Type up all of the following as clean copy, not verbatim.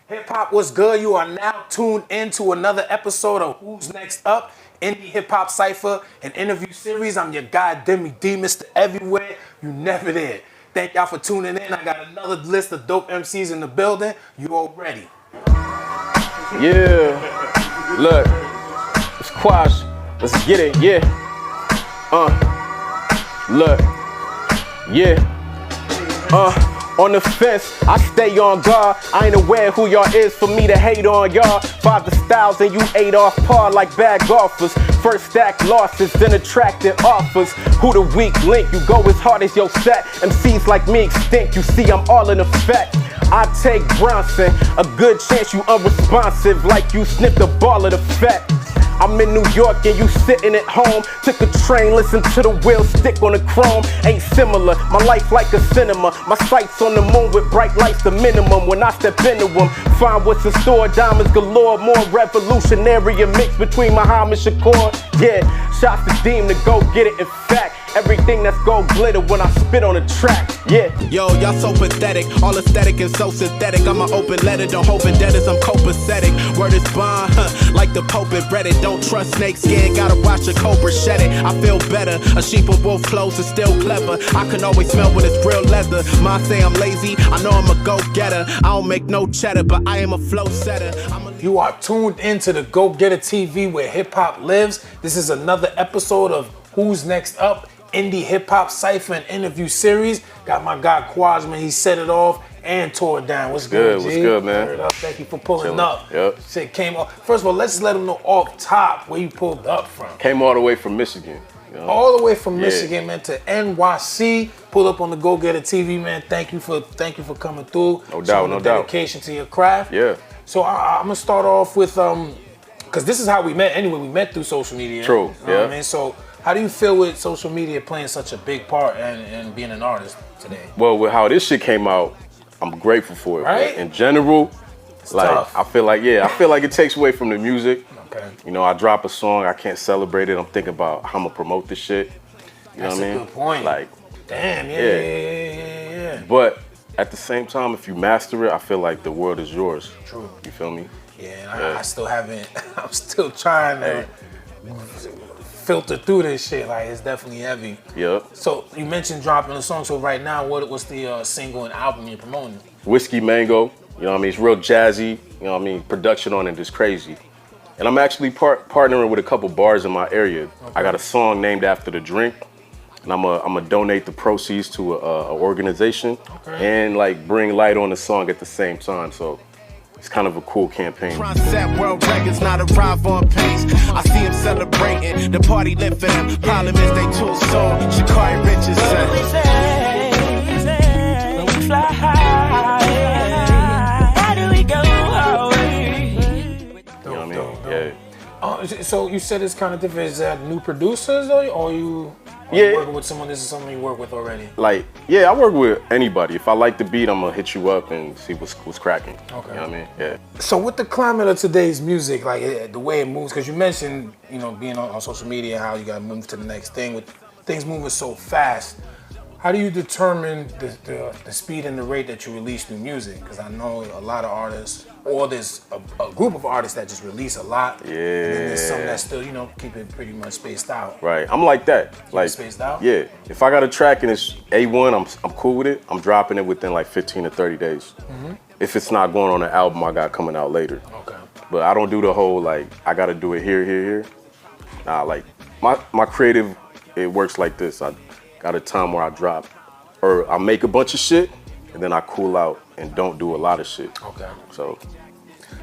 Hip Hop, what's good? You are now tuned into another episode of Who's Next Up, Indie Hip Hop Cipha, an interview series. I'm your guy, Deme D, Mr. Everywhere. You never there. Thank y'all for tuning in. I got another list of dope MCs in the building. You all ready? Yeah. Look, it's Quash. Let's get it, yeah. Look, yeah. On the fence, I stay on guard. I ain't aware who y'all is for me to hate on y'all. 5 the styles and you 8 off par like bad golfers. First stack losses, then attracted offers. Who the weak link? You go as hard as your set. MCs like me extinct, you see I'm all in effect. I take Bronson, a good chance you unresponsive like you sniffed a ball of the fat. I'm in New York and you sitting at home. Took a train, listen to the wheel stick on the chrome. Ain't similar, my life like a cinema. My sights on the moon with bright lights the minimum. When I step into them, find what's in store. Diamonds galore, more revolutionary. A mix between Muhammad Shakur. Yeah, shots to Deme to go get it. In fact, everything that's gold glitter when I spit on the track. Yeah. Yo, y'all so pathetic, all aesthetic and so synthetic. I'm an open letter, don't hope and debtors, I'm copacetic. Word is bond, like the Pope and Reddit. Don't trust snake skin, gotta watch a cobra shed it. I feel better, a sheep of wolf clothes is still clever. I can always smell when it's real leather. Mine say I'm lazy, I know I'm a go-getter. I don't make no cheddar, but I am a flow setter. You are tuned into the DagogetaTv where hip hop lives. This is another episode of Who's Next Up, Indie Hip Hop Cipha and Interview Series. Got my guy Quasman, he set it off and tore it down. What's good, G? What's good, man? Thank you for pulling Chilling. up. Yep. Shit came off. First of all, let's let them know off top where you pulled up from. Came all the way from Michigan. You know? All the way from Michigan, man, to NYC. Pulled up on the DagogetaTv, man. Thank you for coming through. No doubt, no doubt. Dedication to your craft. Yeah. So I'm gonna start off with because this is how we met anyway. We met through social media. True. You know what I mean? So how do you feel with social media playing such a big part and being an artist today? Well, with how this shit came out, I'm grateful for it. Right? But in general, It's like tough. I feel like it takes away from the music. Okay. You know, I drop a song, I can't celebrate it. I'm thinking about how I'm gonna promote this shit. You know what I mean? That's a good point. Like, damn, yeah. but at the same time, if you master it, I feel like the world is yours. True. You feel me? Yeah, I still haven't. I'm still trying to filter through this shit. Like, it's definitely heavy. Yep. So you mentioned dropping a song. So right now, what's the single and album you're promoting? Whiskey Mango. You know what I mean? It's real jazzy. You know what I mean? Production on it is crazy. And I'm actually partnering with a couple bars in my area. Okay. I got a song named after the drink. And I'm gonna donate the proceeds to a organization and like bring light on the song at the same time. So it's kind of a cool campaign. Set world records, not arrive on pace. I see him celebrating, the party lit for them. Problem is they too soon. Shakari Richards said. When we fly high, how do we go away? You know what I mean? Yeah. So you said it's kind of different. Is that new producers or you? Yeah. Working with someone, this is something you work with already? Like, yeah, I work with anybody. If I like the beat, I'm gonna hit you up and see what's cracking. Okay. You know what I mean? Yeah. So with the climate of today's music, like the way it moves, because you mentioned, you know, being on social media, how you gotta move to the next thing with things moving so fast. How do you determine the speed and the rate that you release new music? Because I know a lot of artists, or there's a group of artists that just release a lot. Yeah. And then there's some that still, you know, keep it pretty much spaced out. Right. I'm like that. Like spaced out? Yeah. If I got a track and it's A1, I'm cool with it. I'm dropping it within like 15 to 30 days. Mm-hmm. If it's not going on an album I got coming out later. Okay. But I don't do the whole like I gotta do it here. Nah, like my creative, it works like this. I got a time where I drop, or I make a bunch of shit, and then I cool out and don't do a lot of shit. Okay. So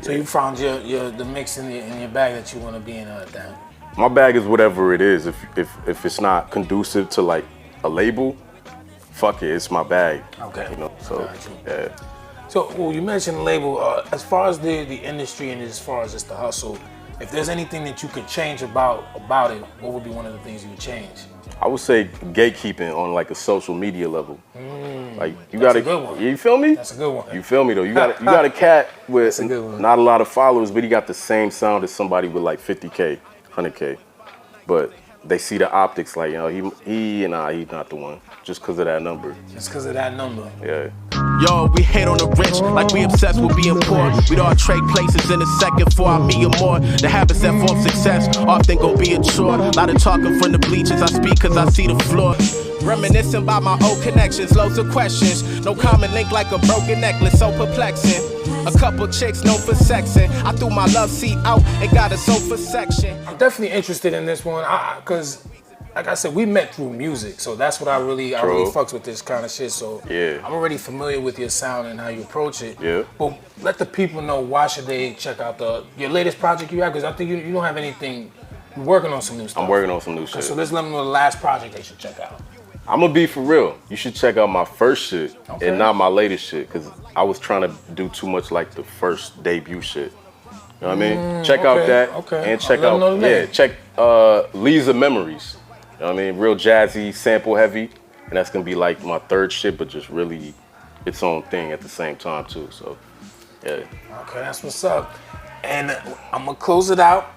you found the mix in your bag that you want to be in down. my bag is whatever it is. If it's not conducive to like a label, fuck it, it's my bag. Okay. You know. So yeah. So well, you mentioned label. As far as the industry and as far as just the hustle, if there's anything that you could change about it, what would be one of the things you would change? I would say gatekeeping on like a social media level. Like you That's gotta, a good one. you feel me? That's a good one. You feel me though? You got a cat with a good one. not a lot of followers, but he got the same sound as somebody with like 50K, 100K. But they see the optics like, you know, he's not the one just because of that number. Just because of that number. Yeah. Yo, we hate on the rich like we obsessed with being poor. We'd all trade places in a second for our me or more. The habits that form success often go be a chore. Lot of talking from the bleachers, I speak cause I see the floor. Reminiscing about my old connections, loads of questions. No common link like a broken necklace, so perplexing. A couple chicks known for sexing. I threw my love seat out and got a sofa section. I'm definitely interested in this one, cause like I said, we met through music, so that's what I really fucks with this kind of shit. So yeah. I'm already familiar with your sound and how you approach it. Yeah. But let the people know, why should they check out your latest project you have? Because I think you don't have anything. You're working on some new stuff. I'm working on some new shit. So let's let them know the last project they should check out. I'm gonna be for real. You should check out my first shit and not my latest shit, because I was trying to do too much like the first debut shit. You know what I mean? Check out that and check out check Lisa Memories. You know what I mean? Real jazzy, sample heavy, and that's gonna be like my third shit, but just really its own thing at the same time too. So yeah. Okay, that's what's up. And I'm gonna close it out.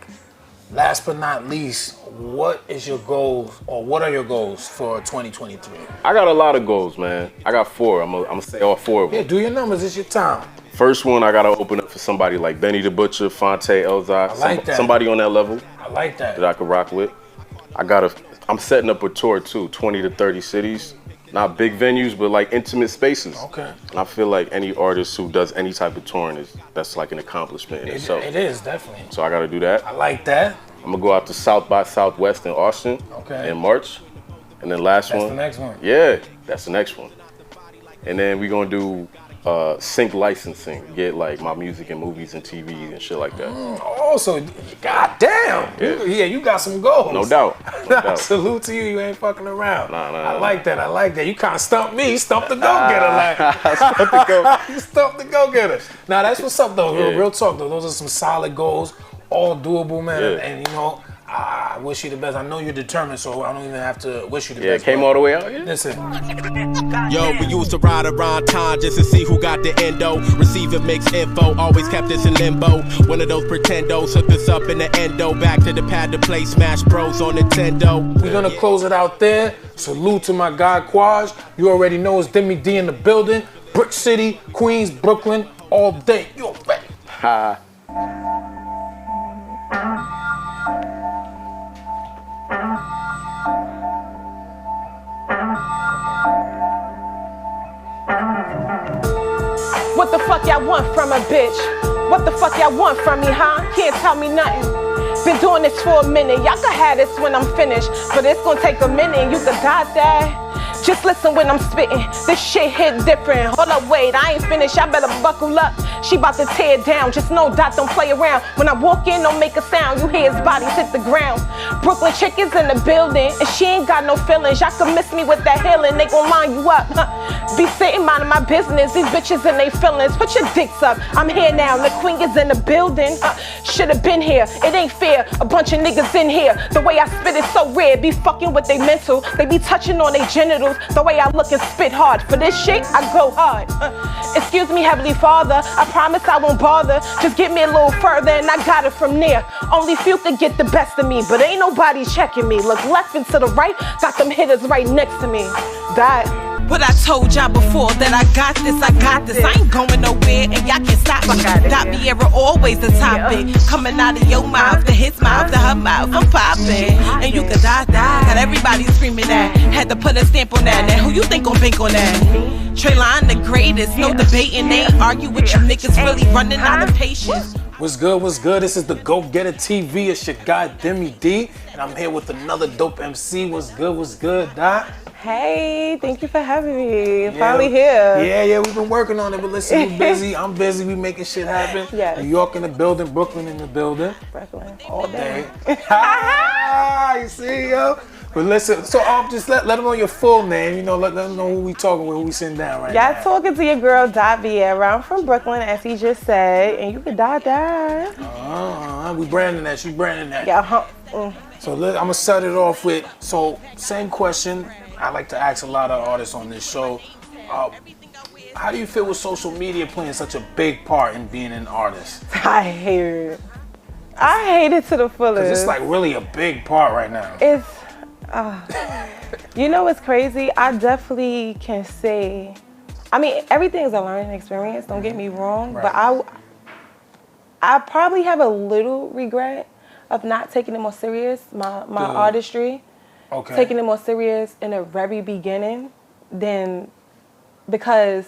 Last but not least, what is your goals, or what are your goals for 2023? I got a lot of goals, man. I got 4. I'm gonna say all 4 of them. Yeah, do your numbers. It's your time. First one, I gotta open up for somebody like Benny the Butcher, Fonte, Elzai. I like that. Somebody on that level. I like that. That I could rock with. I'm setting up a tour too, 20 to 30 cities. Not big venues, but like intimate spaces. Okay. And I feel like any artist who does any type of touring that's like an accomplishment in itself. It is, definitely. So I gotta do that. I like that. I'm gonna go out to South by Southwest in Austin in March. And then last one. That's the next one. Yeah, that's the next one. And then we're gonna do sync licensing, get like my music in movies and TV and shit like that. Oh, so goddamn. Yeah, you got some goals. No doubt. No doubt. Salute to you. You ain't fucking around. Nah. I like that. I like that. You kind of stumped me. You stumped the go-getter. You stumped the go-getter. Nah, that's what's up though. Yeah. Real talk though. Those are some solid goals. All doable, man. Yeah. And you know, I wish you the best. I know you're determined, so I don't even have to wish you the best. Yeah, came all the way out here. Listen. Yo, we used to ride around town just to see who got the endo. Receiving mixed info, always kept us in limbo. One of those pretendos hooked us up in the endo. Back to the pad to play Smash Bros on Nintendo. We're gonna close it out there. Salute to my guy Quas. You already know it's Deme D in the building. Brick City, Queens, Brooklyn, all day. You ready? Ha. What the fuck y'all want from a bitch? What the fuck y'all want from me, huh? Can't tell me nothing. Been doing this for a minute. Y'all can have this when I'm finished, but it's gonna take a minute and you can got that. Just listen when I'm spitting. This shit hit different. Hold up, wait, I ain't finished. Y'all better buckle up. She about to tear it down. Just know Dot don't play around. When I walk in, don't make a sound. You hear his body hit the ground. Brooklyn chick is in the building, and she ain't got no feelings. Y'all can miss me with that healing. They gon' line you up. Be sitting minding my business. These bitches and they feelings. Put your dicks up. I'm here now. The queen is in the building. Should've been here. It ain't fair. A bunch of niggas in here. The way I spit is so rare. Be fucking with they mental. They be touching on their genitals. The way I look and spit hard. For this shit, I go hard. Excuse me, Heavenly Father. I promise I won't bother. Just get me a little further and I got it from there. Only few can get the best of me, but ain't nobody checking me. Look left and to the right. Got them hitters right next to me. That. What I told y'all before, that I got this. I ain't going nowhere and y'all can't stop me. Davierra always the topic. Coming out of your mouth, to his mouth, to her mouth, I'm popping. And you can die. Got everybody screaming that. Had to put a stamp on that. Now who you think gon' bank on that? Trayline the greatest, no debating. They ain't argue with you niggas, really running out of patience. What's good, what's good? This is the DagogetaTv. It's your guy, Deme D. And I'm here with another dope MC. What's good, Dot? Hey, thank you for having me. Finally here. Yeah, we've been working on it, but listen, we're busy. I'm busy. We making shit happen. Yes. New York in the building, Brooklyn in the building. Brooklyn. All day. You see, yo? But listen, so just let them know your full name. You know, let them know who we talking with, who we sitting down right now. Y'all talking to your girl, Davierra. I'm from Brooklyn, as he just said, and you can die. We branding that. She branding that. Yeah. So I'm gonna set it off with. So same question. I like to ask a lot of artists on this show. How do you feel with social media playing such a big part in being an artist? I hate it. I hate it to the fullest. 'Cause it's like really a big part right now. It's, you know what's crazy? I definitely can say I mean, everything is a learning experience. Don't get me wrong, but I probably have a little regret of not taking it more serious. My artistry, taking it more serious in the very beginning, because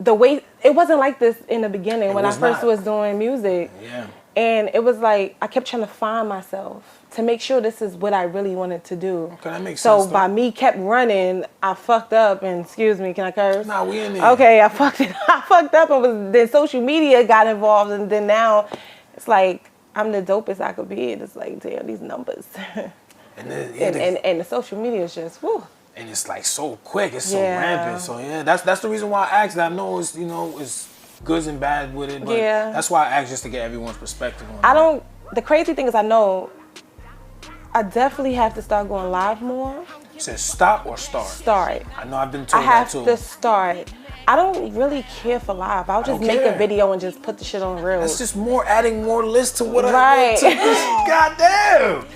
the way it wasn't like this in the beginning when I first was doing music. Yeah. And it was like I kept trying to find myself to make sure this is what I really wanted to do. Okay, that makes sense. So by me kept running, I fucked up. And excuse me, can I curse? Nah, we in there. Okay, I fucked up, and then social media got involved, and then now it's like I'm the dopest I could be, and it's like, damn, these numbers. And the social media is just whew. And it's like so quick, it's so rampant. So yeah, that's the reason why I asked. I know it's it's goods and bad with it, but that's why I asked, just to get everyone's perspective on it. The crazy thing is, I know I definitely have to start going live more. You said stop or start? Start. I know I've been told that too. I have to start. I don't really care for live. I'll just make a video and just put the shit on Reels. That's just adding more lists to what I to this. Goddamn.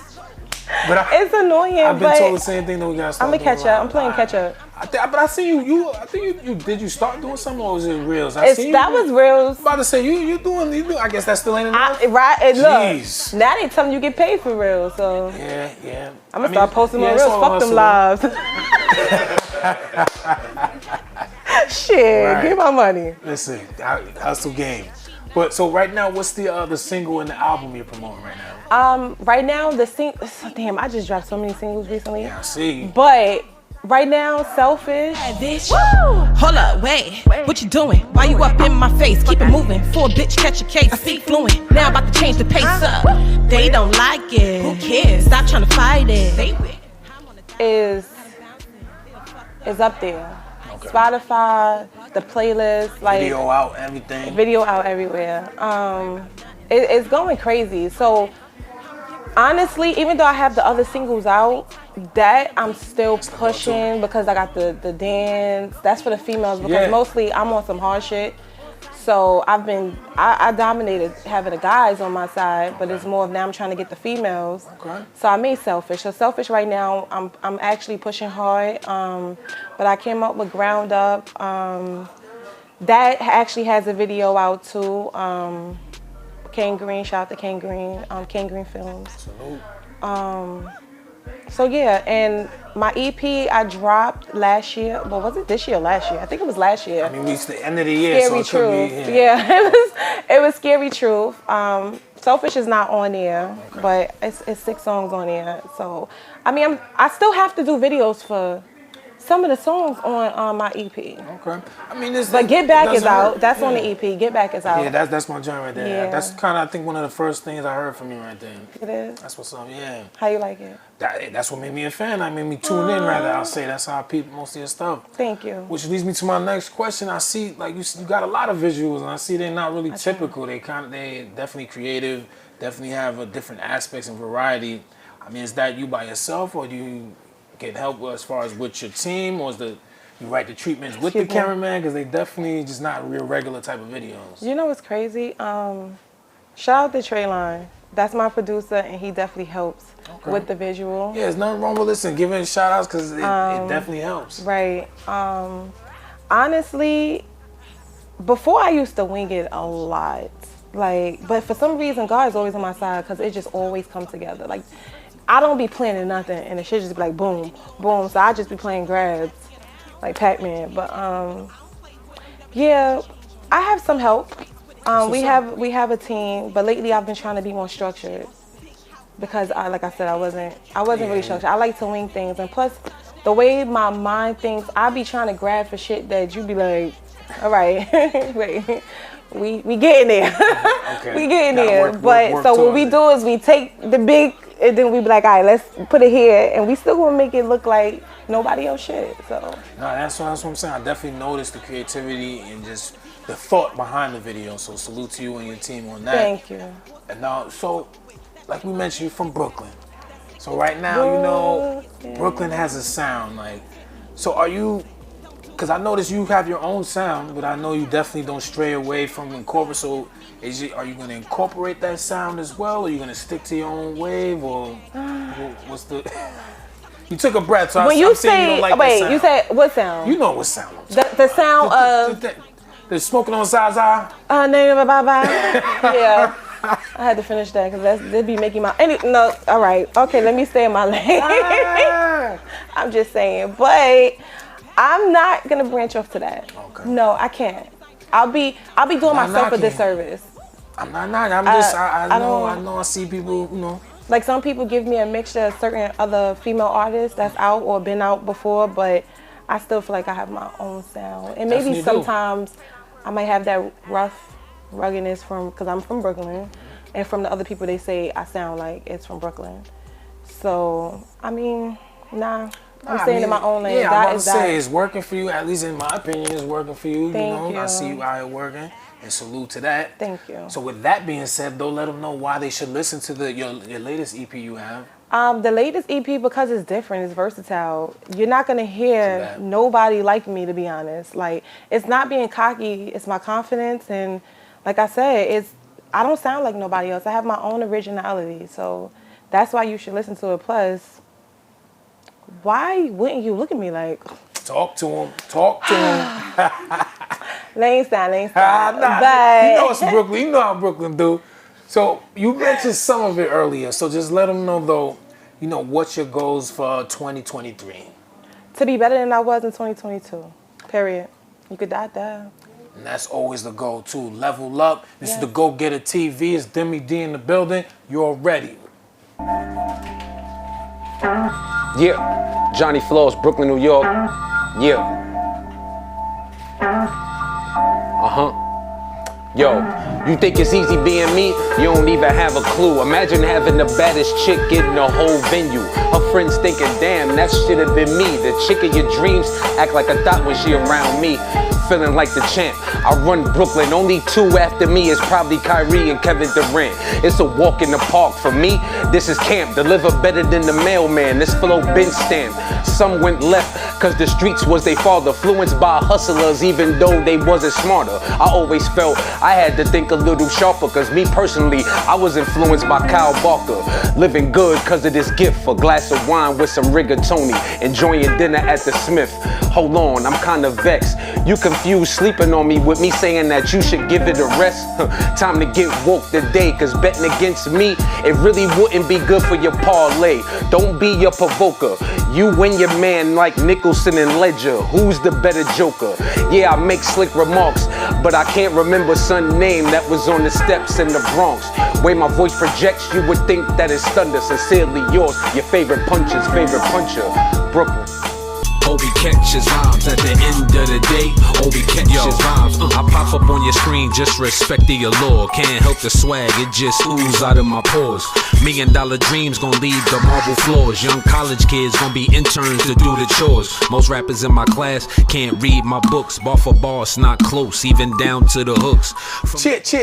But it's annoying. I've been told the same thing that we gotta start. I'm gonna catch up. I'm playing catch up. But I see you. I think you did. You start doing something, or was it Reels? That was Reels. I'm about to say you doing. I guess that still ain't enough. Right. And Jeez. Look, now they telling you get paid for Reels. So yeah. I'm gonna start posting more Reels. Fuck them lives. Shit, give my money. Listen, hustle game. But so right now, what's the single and the album you're promoting right now? Right now damn, I just dropped so many singles recently. Yeah, I see. But right now, Selfish. Bitch. Hold up, wait. What you doing? Why you up in my face? Keep it moving. For a bitch, catch a case. I speak fluent. Now I'm about to change the pace up. They don't like it. Who cares? Stop trying to fight it. Is up there. Okay. Spotify, the playlist, like video out, everything. Video out everywhere. It's going crazy. So honestly, even though I have the other singles out, that I'm still pushing because I got the dance. That's for the females because mostly I'm on some hard shit. So I dominated having the guys on my side, but it's more of now I'm trying to get the females. Okay. So I made Selfish. So Selfish right now, I'm actually pushing hard. But I came up with Ground Up. That actually has a video out too. Kane Green, shout out to Kane Green, Kane Green Films. Salute. So yeah, and my EP I dropped last year. Well, was it this year or last year? I think it was last year. I mean, it's the end of the year, Scary so it Truth. could be. Yeah, it was Scary Truth. Selfish is not on there, but it's 6 songs on there. So, I mean, I still have to do videos for some of the songs on my EP. Okay. I mean, but Get Back is out. That's on the EP. Get Back is out. Yeah, that's my joint right there. Yeah. That's kind of, I think, one of the first things I heard from you right there. It is? That's what's up, yeah. How you like it? That's what made me a fan. That made me tune in, rather. I'll say that's how I peep most of your stuff. Thank you. Which leads me to my next question. I see, like, you got a lot of visuals, and I see they're not really typical. They definitely creative, definitely have a different aspects and variety. I mean, is that you by yourself, or do you get help as far as with your team, or is you write the treatments with the cameraman? Because they definitely just not real regular type of videos. You know what's crazy? Shout out to Trayline. That's my producer, and he definitely helps with the visual. Yeah, there's nothing wrong with listening. Giving shout outs because it definitely helps. Right. Honestly, before I used to wing it a lot. But for some reason, God's always on my side because it just always comes together. Like, I don't be planning nothing, and it should just be like boom, boom. So I just be playing grabs, like Pac-Man. But yeah, I have some help. We have a team, but lately I've been trying to be more structured because like I said, I wasn't really structured. I like to wing things, and plus the way my mind thinks, I be trying to grab for shit that you be like, all right, wait. We getting there. Okay. We getting there. But so what we do is we take the big, and then we be like, all right, let's put it here, and we still gonna make it look like nobody else shit. So. No, that's what I'm saying. I definitely noticed the creativity and just the thought behind the video. So salute to you and your team on that. Thank you. And now, so like we mentioned, you're from Brooklyn. So right now, Brooklyn has a sound. Like, so are you? Because I noticed you have your own sound, but I know you definitely don't stray away from incorporate. So, are you going to incorporate that sound as well, or are you going to stick to your own wave, or what's the? You took a breath, so when I'm you saying you say, don't like wait, the sound. you said what sound? You know what sound I'm The sound of the smoking on Zaza. name of bye. Yeah. I had to finish that because they'd be making my no. All right, okay. Let me stay in my lane. I'm just saying, but I'm not gonna branch off to that. Okay. No, I can't. I'll be doing myself a disservice. I'm not. I'm just. I know. I see people. You know. Like some people give me a mixture of certain other female artists that's out or been out before, but I still feel like I have my own sound. And maybe sometimes I might have that ruggedness because I'm from Brooklyn, and from the other people they say I sound like it's from Brooklyn. So I mean, nah. I'm staying in my own lane. Yeah, I'm about to say it's working for you. At least in my opinion, it's working for you. Thank you. I see you out here working, and salute to that. Thank you. So with that being said, though, let them know why they should listen to your latest EP you have. The latest EP, because it's different, it's versatile. You're not gonna hear nobody like me, to be honest. Like, it's not being cocky, it's my confidence, and like I said, I don't sound like nobody else. I have my own originality, so that's why you should listen to it. Plus, why wouldn't you look at me like? Talk to him. Lane style. Nah, you know it's Brooklyn. You know how Brooklyn do. So you mentioned some of it earlier. So just let them know, though, you know, what's your goals for 2023? To be better than I was in 2022. Period. You could die. And that's always the goal, too. Level up. This is the DagogetaTv. It's Deme D in the building. You're ready. Yeah, Johnny Flosser, Brooklyn, New York. Yeah. Yo, you think it's easy being me? You don't even have a clue. Imagine having the baddest chick getting the whole venue. Her friends thinking, damn, that should have been me. The chick of your dreams act like a thought when she around me. Feeling like the champ. I run Brooklyn. Only two after me is probably Kyrie and Kevin Durant. It's a walk in the park for me. This is camp. Deliver better than the mailman. This flow been stamped. Some went left cause the streets was they father. Influenced by hustlers even though they wasn't smarter. I always felt I had to think a little sharper cause me personally, I was influenced by Kyle Barker. Living good cause of this gift. A glass of wine with some rigatoni. Enjoying dinner at the Smith. Hold on, I'm kinda vexed. You confused sleeping on me with me saying that you should give it a rest. Time to get woke today, cause betting against me, it really wouldn't be good for your parlay. Don't be your provoker. You win your man like Nicholson and Ledger. Who's the better joker? Yeah, I make slick remarks, but I can't remember son name that was on the steps in the Bronx. Way my voice projects, you would think that it's thunder. Sincerely yours, your favorite puncher's favorite puncher, Brooklyn. Obi catches rhymes at the end of the day. Obi catches rhymes. I pop up on your screen, just respect the allure. Can't help the swag, it just oozes out of my pores. $1 million dreams gon' leave the marble floors. Young college kids gon' be interns to do the chores. Most rappers in my class can't read my books. Bar for bar, it's not close, even down to the hooks.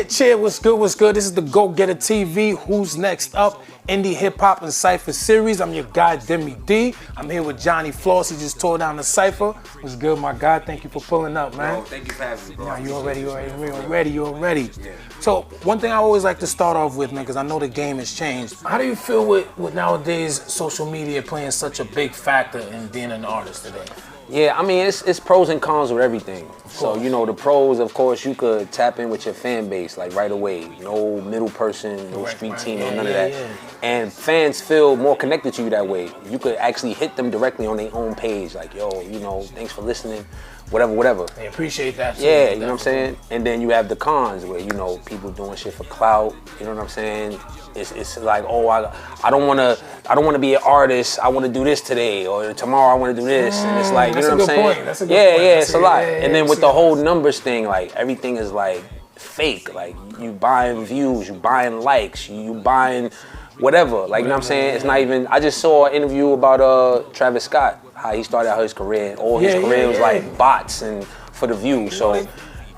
Cheer, what's good? This is the DagogetaTv. Who's next up? Indie Hip Hop and Cipha series. I'm your guy, Deme D. I'm here with Johnny Flosser. He just tore down the Cipha. What's good, my guy? Thank you for pulling up, man. Bro, thank you for having me, bro. Nah, you already. Yeah. So, one thing I always like to start off with, man, because I know the game has changed. How do you feel with nowadays social media playing such a big factor in being an artist today? Yeah, I mean, it's pros and cons with everything. So, you know, the pros, of course, you could tap in with your fan base, like right away. No middle person, no street team, none of that. Yeah. And fans feel more connected to you that way. You could actually hit them directly on their own page, like, yo, you know, thanks for listening, whatever. They appreciate that. Yeah, you know what I'm saying? And then you have the cons where, you know, people doing shit for clout, you know what I'm saying? It's like, oh, I don't want to be an artist. I want to do this today, or tomorrow I want to do this, and it's like, you know what I'm saying? That's a good point. It's a lot. And then with the whole numbers thing, like everything is like fake. Like you buying views, you buying likes, you buying whatever. Like you know what I'm saying? It's not even. I just saw an interview about Travis Scott, how he started out his career. All his career was like bots and for the views. So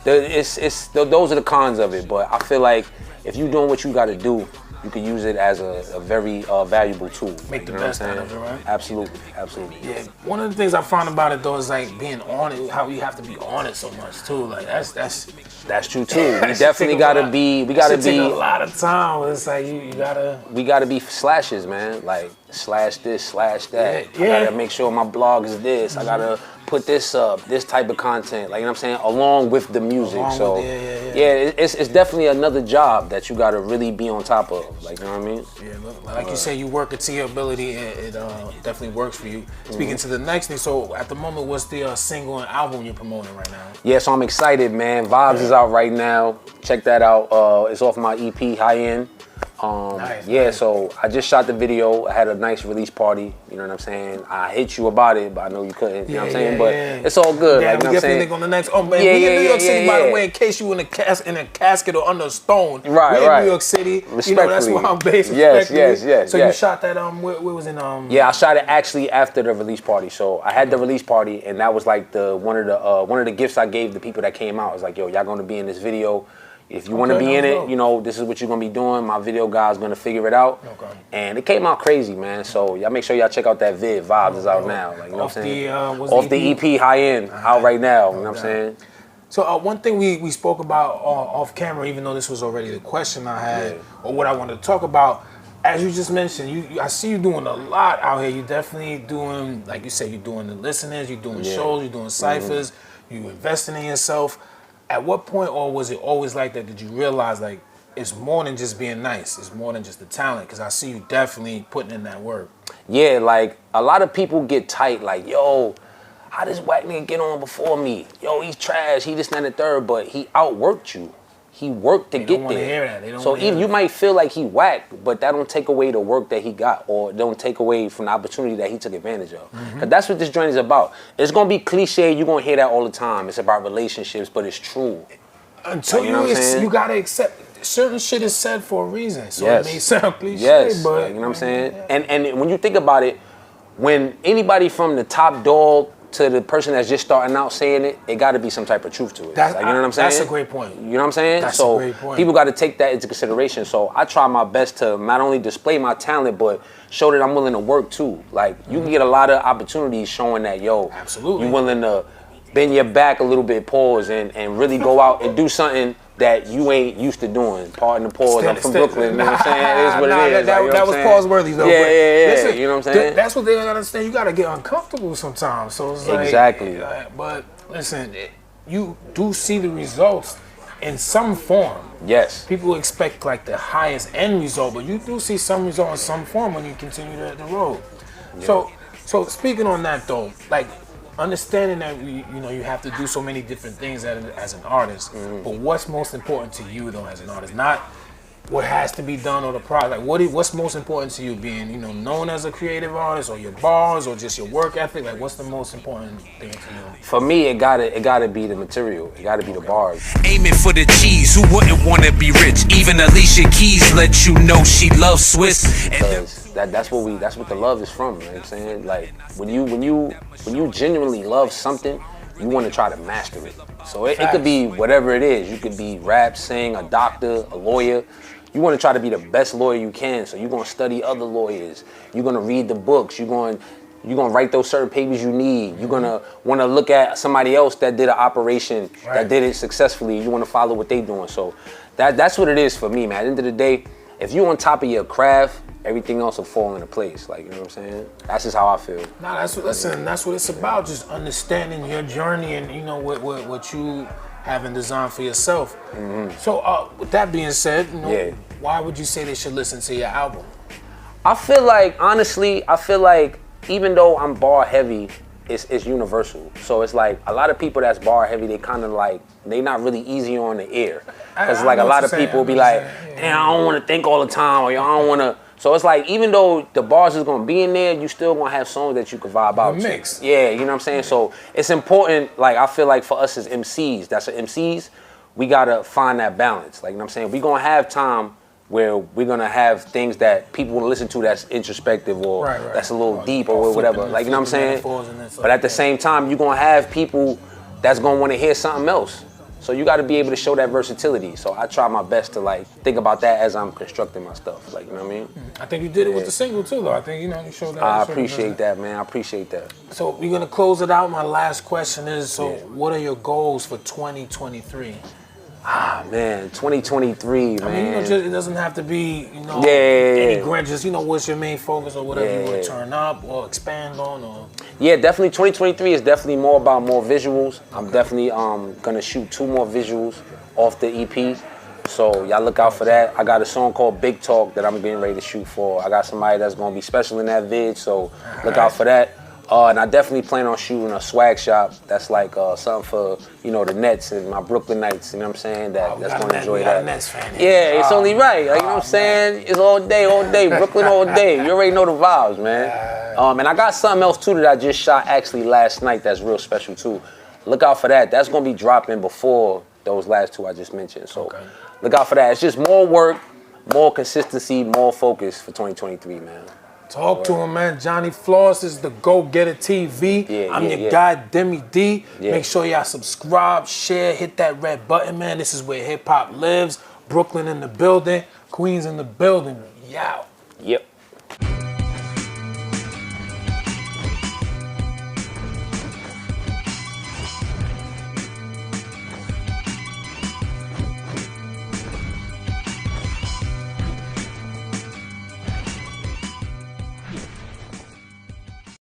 those are the cons of it. But I feel like if you're doing what you got to do, you could use it as a very valuable tool. Make the best out of it, right? Absolutely. Yeah. One of the things I found about it though is like being on it, how you have to be on it so much too. Like that's true too. We definitely gotta be. We gotta be. Take a lot of time. It's like you gotta. We gotta be slashes, man. Like slash this, slash that. Yeah. I gotta make sure my blog is this. I gotta put this up, this type of content. Like, you know what I'm saying, along with the music. It's definitely another job that you gotta really be on top of. Like, you know what I mean? Yeah. Like you say, you work it to your ability. It definitely works for you. Speaking to the next thing. So at the moment, what's the single and album you're promoting right now? Yeah, so I'm excited, man. Vibes is out right now. Check that out. It's off my EP, High End. Nice. So I just shot the video. I had a nice release party. You know what I'm saying? I hit you about it, but I know you couldn't. You know what I'm saying? But it's all good. Yeah, like, you know we what I'm definitely on the next. Oh man, we in New York City, by the way. In case you in a casket or under a stone. Right. We're in New York City. You know that's where I'm based. Yes. So you shot that where was it Yeah, I shot it actually after the release party. So I had the release party, and that was like one of the gifts I gave the people that came out. I was like, yo, y'all gonna be in this video. If you want to be in it, you know, this is what you're going to be doing. My video guy's going to figure it out. Okay. And it came out crazy, man. So y'all make sure y'all check out that vid. Vibes is out now. Like, you know what I'm saying? Off the EP, High End, out right now. You know what I'm saying? So one thing we spoke about off camera, even though this was already the question I had, or what I wanted to talk about, as you just mentioned, I see you doing a lot out here. You're definitely doing, like you said, you're doing the listeners, you're doing shows, you're doing ciphers, you're investing in yourself. At what point, or was it always like that, did you realize like it's more than just being nice, it's more than just the talent? Because I see you definitely putting in that work. Yeah, like a lot of people get tight, like, yo, how does whack nigga get on before me? Yo, he's trash, he this, that, and the third, but he outworked you. He worked to get there. So even you might feel like he whacked, but that don't take away the work that he got, or don't take away from the opportunity that he took advantage of. Because that's what this joint is about. It's gonna be cliche. You're gonna hear that all the time. It's about relationships, but it's true. Until you gotta accept certain shit is said for a reason. So it may sound cliche, but you know what I'm saying. And when you think about it, when anybody from the top dog to the person that's just starting out saying it, it got to be some type of truth to it. Like, you know what I'm saying? That's a great point. You know what I'm saying? That's so a great point. People got to take that into consideration. So I try my best to not only display my talent, but show that I'm willing to work too. Like, you can get a lot of opportunities showing that, yo, absolutely, you're willing to bend your back a little bit, pause, and really go out and do something that you ain't used to doing. Pardon the pause. I'm from Brooklyn. You know what I'm saying? It is what it is. That was pause worthy though. Yeah. Listen, you know what I'm saying? That's what they gotta understand. You gotta get uncomfortable sometimes. So it's like, exactly. But listen, you do see the results in some form. Yes. People expect like the highest end result, but you do see some result in some form when you continue the road. Yeah. So speaking on that though, like, understanding that you have to do so many different things as an artist, but what's most important to you though as an artist? Not what has to be done or the product. Like what's most important to you, being known as a creative artist, or your bars, or just your work ethic? Like what's the most important thing to you? For me, it gotta be the material. It gotta be the bars. Aiming for the cheese. Who wouldn't want to be rich? Even Alicia Keys let you know she loves Swiss. Because that's what the love is from. You know what I'm saying? Like when you genuinely love something, you want to try to master it. So it could be whatever it is. You could be rap, sing, a doctor, a lawyer. You want to try to be the best lawyer you can. So you're gonna study other lawyers. You're gonna read the books. You're gonna write those certain papers you need. You're gonna want to look at somebody else that did an operation that did it successfully. You want to follow what they doing. So that's what it is for me, man. At the end of the day, if you're on top of your craft, everything else will fall into place. Like, you know what I'm saying? That's just how I feel. Nah, that's what it's about. Just understanding your journey and what you have in design for yourself. So with that being said, why would you say they should listen to your album? I feel like, honestly, even though I'm bar heavy, it's universal. So it's like a lot of people that's bar heavy, they kind of like, they not really easy on the ear. Because like a lot of people be like, damn, I don't want to think all the time, or I don't want to. So it's like, even though the bars is gonna be in there, you still gonna have songs that you can vibe out mix. to. Yeah, you know what I'm saying? So it's important, like I feel like for us as MCs, we gotta find that balance. Like, you know what I'm saying? We gonna have time where we're gonna have things that people wanna listen to that's introspective or that's a little deep or whatever. Like, you know what I'm saying? But at the same time, you're gonna have people that's gonna wanna hear something else. So you got to be able to show that versatility. So I try my best to like think about that as I'm constructing my stuff. Like, you know what I mean? I think you did it with the single too, though. I think, you know, you showed that. I appreciate that, man. I appreciate that. So we're gonna close it out. My last question is, so what are your goals for 2023? Ah, man, 2023, man. I mean, you know, just, it doesn't have to be, you know, Yeah. any grand. Just, you know, what's your main focus or whatever you want to turn up or expand on, or. Yeah, definitely. 2023 is definitely more about more visuals. I'm definitely gonna shoot 2 more visuals off the EP. So y'all look out for that. I got a song called Big Talk that I'm getting ready to shoot for. I got somebody that's gonna be special in that vid, so look out for that. And I definitely plan on shooting a swag shop that's like something for, you know, the Nets and my Brooklyn Knights, you know what I'm saying? That's gonna enjoy that. Nets fan. Yeah, it's only right. Like, you know what I'm saying? It's all day, Brooklyn all day. You already know the vibes, man. And I got something else too that I just shot actually last night that's real special too. Look out for that. That's gonna be dropping before those last 2 I just mentioned. So look out for that. It's just more work, more consistency, more focus for 2023, man. Talk to him, man. Johnny Flosser is the DagogetaTv. I'm your guy, Deme D. Make sure y'all subscribe, share, hit that red button, man. This is where hip hop lives. Brooklyn in the building, Queens in the building. Yow. Yep.